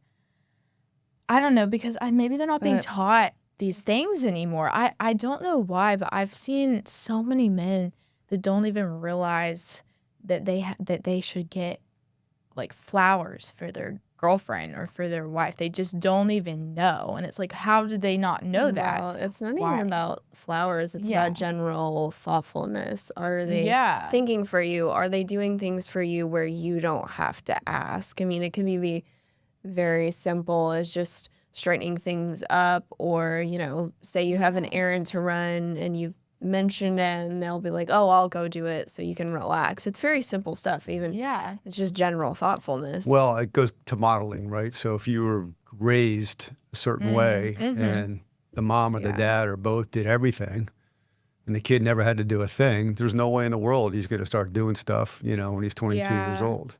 [SPEAKER 4] I don't know, because maybe they're not being taught these things anymore. I don't know why, but I've seen so many men that don't even realize that they should get like flowers for their girlfriend or for their wife. They just don't even know. And it's like, how did they not know that?
[SPEAKER 2] Well, it's not
[SPEAKER 4] Why?
[SPEAKER 2] even about flowers. It's
[SPEAKER 4] Yeah.
[SPEAKER 2] about general thoughtfulness. Are they
[SPEAKER 4] Yeah.
[SPEAKER 2] thinking for you? Are they doing things for you where you don't have to ask? I mean, it can be very simple as just straightening things up, or, say you have an errand to run and you've mentioned it and they'll be like, oh, I'll go do it so you can relax. It's very simple stuff. Even
[SPEAKER 4] Yeah.
[SPEAKER 2] it's just general thoughtfulness.
[SPEAKER 1] Well, it goes to modeling, right? So if you were raised a certain way and the mom or the dad or both did everything and the kid never had to do a thing, there's no way in the world he's going to start doing stuff, when he's 22 years
[SPEAKER 4] Yeah.
[SPEAKER 1] old,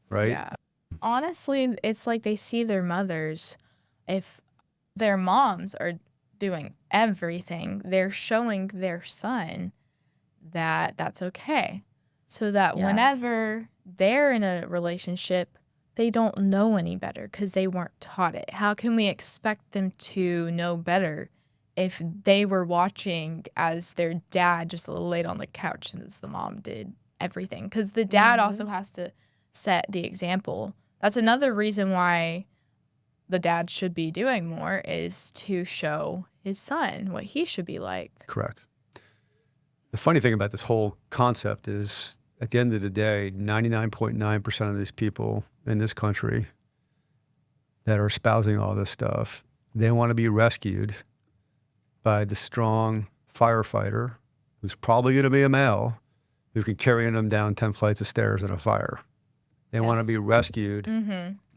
[SPEAKER 1] right?
[SPEAKER 4] Yeah. Honestly, it's like they see their mothers. If their moms are doing everything, they're showing their son that that's okay. So that whenever they're in a relationship, they don't know any better because they weren't taught it. How can we expect them to know better if they were watching as their dad just laid on the couch and the mom did everything? Because the dad also has to set the example. That's another reason why the dad should be doing more, is to show his son what he should be like.
[SPEAKER 1] Correct. The funny thing about this whole concept is, at the end of the day, 99.9% of these people in this country that are espousing all this stuff, they want to be rescued by the strong firefighter who's probably going to be a male who can carry them down 10 flights of stairs in a fire. They want to be rescued,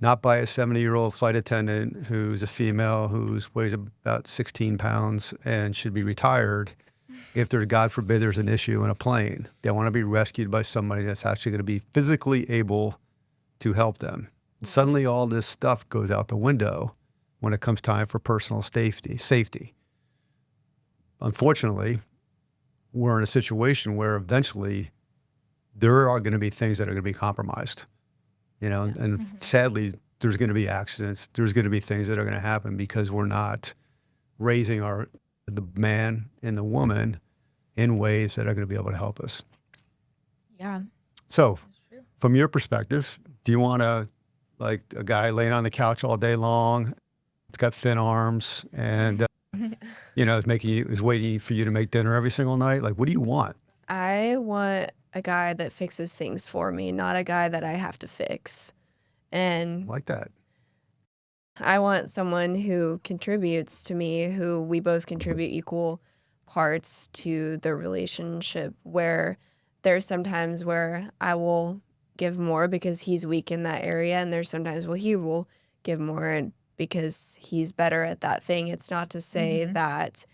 [SPEAKER 1] not by a 70-year-old flight attendant who's a female who weighs about 16 pounds and should be retired if there's, God forbid, there's an issue in a plane. They want to be rescued by somebody that's actually going to be physically able to help them. And suddenly all this stuff goes out the window when it comes time for personal safety. Unfortunately, we're in a situation where eventually there are going to be things that are going to be compromised. And sadly, there's going to be accidents. There's going to be things that are going to happen because we're not raising the man and the woman in ways that are going to be able to help us.
[SPEAKER 4] Yeah.
[SPEAKER 1] So, from your perspective, do you want a guy laying on the couch all day long? It's got thin arms and is waiting for you to make dinner every single night. Like, what do you want?
[SPEAKER 2] I want a guy that fixes things for me, not a guy that I have to fix. And
[SPEAKER 1] Like that.
[SPEAKER 2] I want someone who contributes to me, who we both contribute equal parts to the relationship, where there's sometimes where I will give more because he's weak in that area, and there's sometimes where he will give more because he's better at that thing. It's not to say that,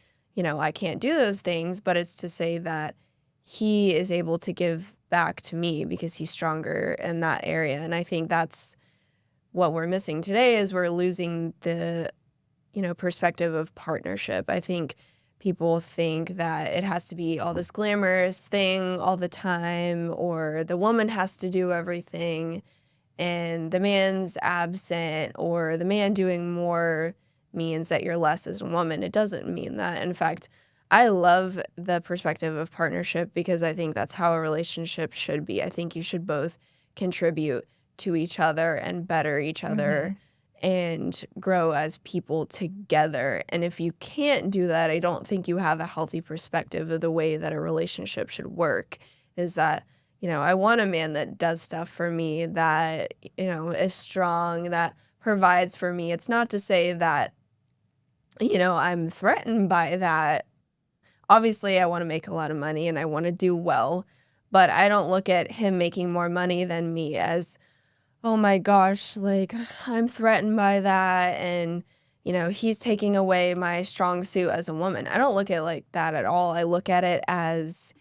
[SPEAKER 2] I can't do those things, but it's to say that he is able to give back to me because he's stronger in that area. And I think that's what we're missing today, is we're losing the, perspective of partnership. I think people think that it has to be all this glamorous thing all the time, or the woman has to do everything and the man's absent, or the man doing more means that you're less as a woman. It doesn't mean that. In fact, I love the perspective of partnership because I think that's how a relationship should be. I think you should both contribute to each other and better each other and grow as people together. And if you can't do that, I don't think you have a healthy perspective of the way that a relationship should work. Is that, I want a man that does stuff for me, that, is strong, that provides for me. It's not to say that, I'm threatened by that. Obviously, I want to make a lot of money and I want to do well, but I don't look at him making more money than me as, oh my gosh, like I'm threatened by that. And, he's taking away my strong suit as a woman. I don't look at it like that at all. I look at it as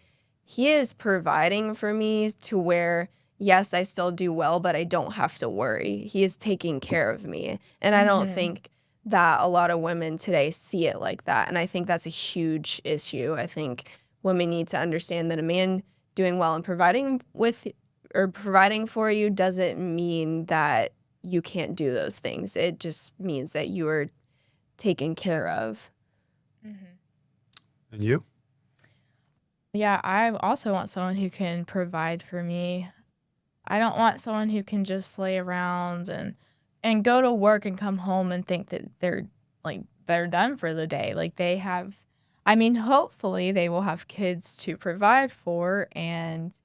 [SPEAKER 2] he is providing for me to where, yes, I still do well, but I don't have to worry. He is taking care of me. And I don't think that a lot of women today see it like that. And I think that's a huge issue. I think women need to understand that a man doing well and providing for you doesn't mean that you can't do those things. It just means that you are taken care of.
[SPEAKER 1] And you?
[SPEAKER 4] Yeah, I also want someone who can provide for me. I don't want someone who can just lay around and go to work and come home and think that they're done for the day. Like hopefully they will have kids to provide for. And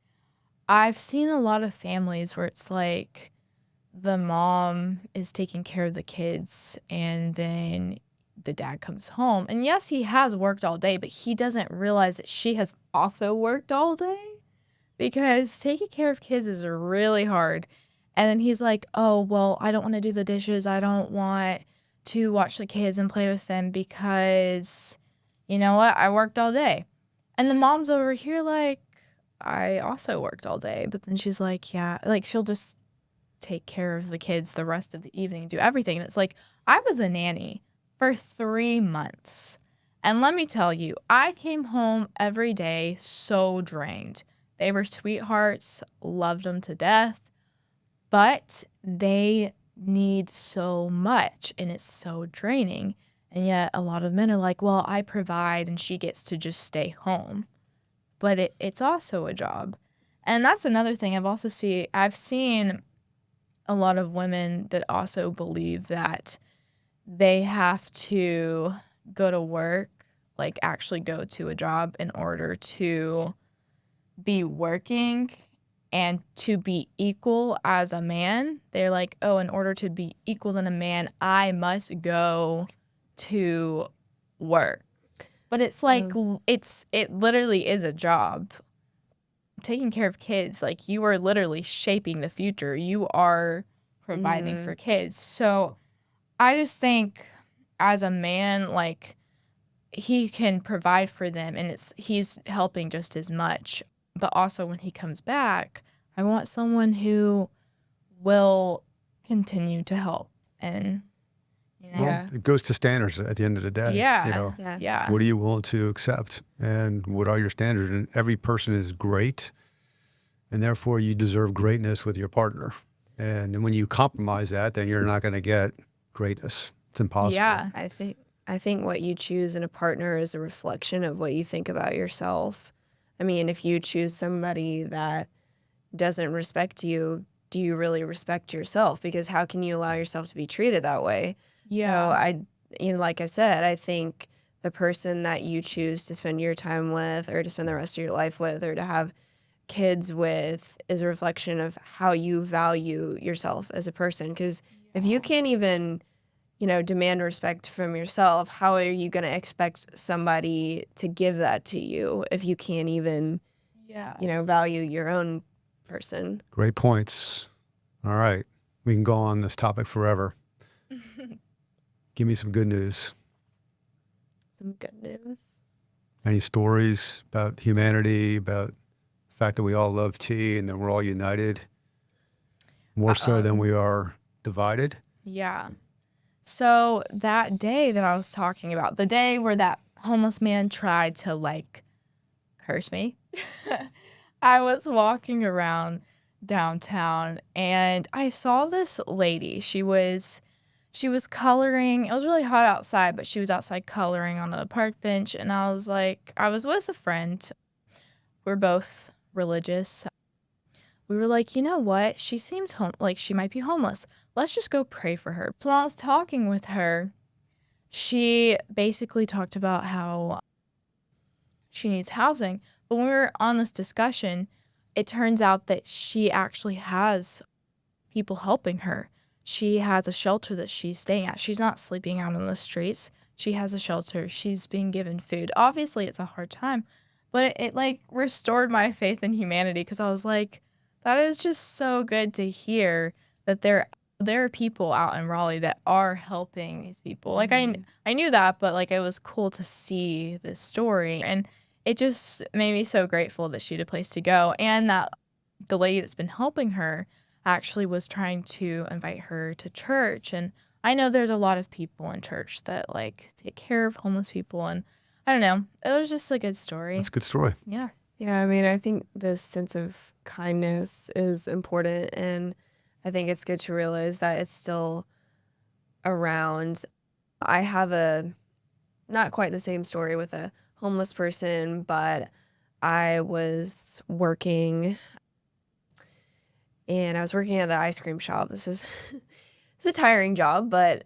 [SPEAKER 4] I've seen a lot of families where it's like the mom is taking care of the kids and then the dad comes home. And yes, he has worked all day, but he doesn't realize that she has also worked all day, because taking care of kids is really hard. And then he's like, oh, well, I don't want to do the dishes. I don't want to watch the kids and play with them because, you know what? I worked all day. And the mom's over here like, I also worked all day. But then she's like, yeah, like she'll just take care of the kids the rest of the evening, do everything. And it's like, I was a nanny for 3 months. And let me tell you, I came home every day so drained. They were sweethearts, loved them to death, but they need so much and it's so draining. And yet a lot of men are like, well, I provide and she gets to just stay home. But it's also a job. And that's another thing I've seen a lot of women that also believe that they have to go to work, like actually go to a job in order to be working and to be equal as a man. They're like, oh, in order to be equal than a man, I must go to work. But it's like, it literally is a job. Taking care of kids, like you are literally shaping the future. You are providing for kids. So I just think as a man, like he can provide for them and he's helping just as much. But also when he comes back, I want someone who will continue to help. And,
[SPEAKER 1] Well, it goes to standards at the end of the day.
[SPEAKER 4] Yeah.
[SPEAKER 1] What are you willing to accept? And what are your standards? And every person is great. And therefore you deserve greatness with your partner. And when you compromise that, then you're not going to get greatness. It's impossible.
[SPEAKER 4] Yeah.
[SPEAKER 2] I think what you choose in a partner is a reflection of what you think about yourself. I mean, if you choose somebody that doesn't respect you, do you really respect yourself? Because how can you allow yourself to be treated that way?
[SPEAKER 4] Yeah.
[SPEAKER 2] So like I said, I think the person that you choose to spend your time with or to spend the rest of your life with or to have kids with is a reflection of how you value yourself as a person. Because if you can't even, demand respect from yourself, how are you going to expect somebody to give that to you if you can't even, value your own person?
[SPEAKER 1] Great points. All right. We can go on this topic forever. Give me some good news.
[SPEAKER 2] Some good news.
[SPEAKER 1] Any stories about humanity, about the fact that we all love tea and that we're all united, more so than we are divided?
[SPEAKER 4] Yeah. So that day that I was talking about, the day where that homeless man tried to like curse me. I was walking around downtown and I saw this lady. She was coloring. It was really hot outside, but she was outside coloring on a park bench, and I was with a friend. We're both religious. We were like, you know what? She seems like she might be homeless. Let's just go pray for her. So while I was talking with her, she basically talked about how she needs housing. But when we were on this discussion, it turns out that she actually has people helping her. She has a shelter that she's staying at. She's not sleeping out on the streets. She has a shelter. She's being given food. Obviously, it's a hard time, but it like restored my faith in humanity, because I was like, that is just so good to hear that there are people out in Raleigh that are helping these people. Like I knew that, but like it was cool to see this story, and it just made me so grateful that she had a place to go, and that the lady that's been helping her actually was trying to invite her to church. And I know there's a lot of people in church that like take care of homeless people, and I don't know. It was just a good story.
[SPEAKER 1] That's a good story.
[SPEAKER 4] Yeah.
[SPEAKER 2] Yeah, I mean, I think this sense of kindness is important, and I think it's good to realize that it's still around. I have not quite the same story with a homeless person, but I was working, and I was working at the ice cream shop. It's a tiring job, but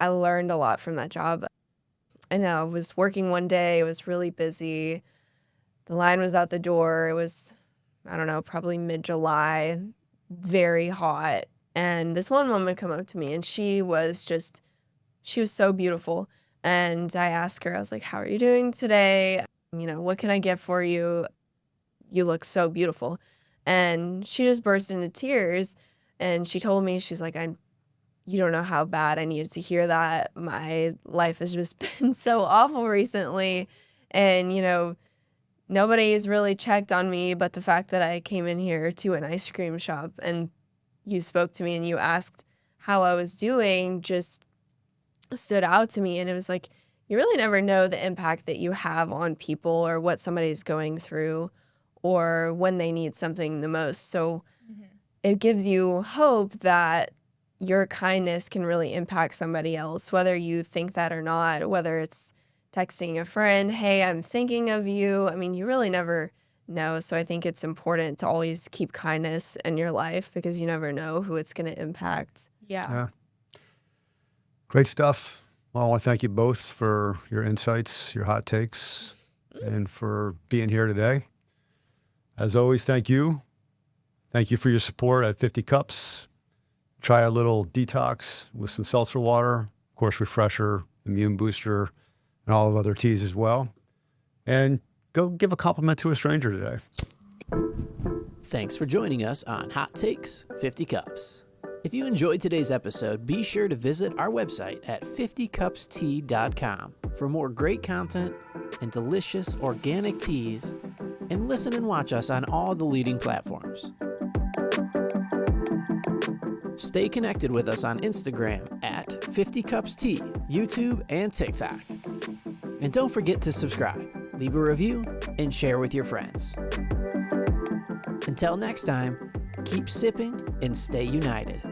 [SPEAKER 2] I learned a lot from that job. And I was working one day, it was really busy. The line was out the door. It was, I don't know, probably mid-July, very hot. And this one woman come up to me, and she was so beautiful. And I asked her, I was like, how are you doing today? You know, what can I get for you? You look so beautiful. And she just burst into tears. And she told me, she's like, you don't know how bad I needed to hear that. My life has just been so awful recently. And, you know, nobody's really checked on me, but the fact that I came in here to an ice cream shop and you spoke to me and you asked how I was doing just stood out to me. And it was like, you really never know the impact that you have on people, or what somebody's going through, or when they need something the most. So it gives you hope that your kindness can really impact somebody else, whether you think that or not, whether it's texting a friend, hey, I'm thinking of you. I mean, you really never know. So I think it's important to always keep kindness in your life, because you never know who it's going to impact.
[SPEAKER 4] Yeah.
[SPEAKER 1] Great stuff. Well, I want to thank you both for your insights, your hot takes, and for being here today. As always, thank you. Thank you for your support at 50 Cups. Try a little detox with some seltzer water, of course, refresher, immune booster, and all of other teas as well. And go give a compliment to a stranger today.
[SPEAKER 3] Thanks for joining us on Hot Takes 50 Cups. If you enjoyed today's episode, be sure to visit our website at 50cupstea.com for more great content and delicious organic teas, and listen and watch us on all the leading platforms. Stay connected with us on Instagram at 50cupstea, YouTube, and TikTok. And don't forget to subscribe, leave a review, and share with your friends. Until next time, keep sipping and stay united.